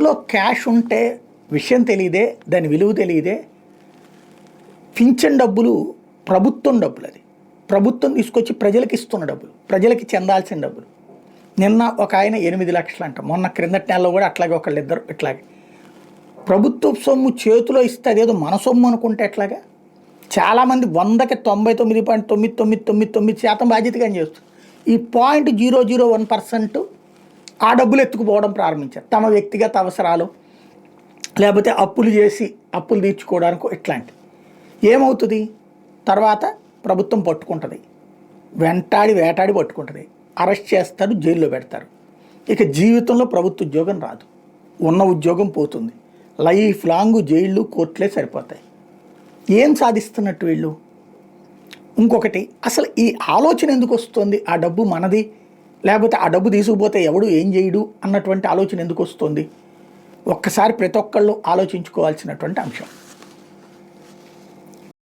చేతిలో క్యాష్ ఉంటే విషయం తెలియదే, దాని విలువ తెలియదే. పింఛన్ డబ్బులు ప్రభుత్వం డబ్బులు, అది ప్రభుత్వం తీసుకొచ్చి ప్రజలకు ఇస్తున్న డబ్బులు, ప్రజలకి చెందాల్సిన డబ్బులు. నిన్న ఒక ఆయన 8 లక్షలు అంట, మొన్న క్రిందటి నెలలో కూడా అట్లాగే ఒకళ్ళిద్దరు ఇట్లాగే. ప్రభుత్వ సొమ్ము చేతిలో ఇస్తే అదేదో మన సొమ్ము అనుకుంటే ఎట్లాగా? చాలామంది 100కి 99.9999% బాధ్యతగా చేస్తుంది. ఈ 0.001% ఆ డబ్బులు ఎత్తుకుపోవడం ప్రారంభించారు, తమ వ్యక్తిగత అవసరాలు లేకపోతే అప్పులు చేసి అప్పులు తీర్చుకోవడానికి. ఇట్లాంటి ఏమవుతుంది? తర్వాత ప్రభుత్వం పట్టుకుంటుంది, వేటాడి పట్టుకుంటుంది, అరెస్ట్ చేస్తారు, జైల్లో పెడతారు. ఇక జీవితంలో ప్రభుత్వ ఉద్యోగం రాదు, ఉన్న ఉద్యోగం పోతుంది, లైఫ్ లాంగ్ జైళ్ళు కోర్టులే సరిపోతాయి. ఏం సాధిస్తున్నట్టు వీళ్ళు? ఇంకొకటి, అసలు ఈ ఆలోచన ఎందుకు వస్తుంది? ఆ డబ్బు మనది, లేకపోతే ఆ డబ్బు తీసుకుపోతే ఎవడు ఏం చేయడు అన్నటువంటి ఆలోచన ఎందుకు వస్తుంది? ఒక్కసారి ప్రతి ఒక్కళ్ళు ఆలోచించుకోవాల్సినటువంటి అంశం.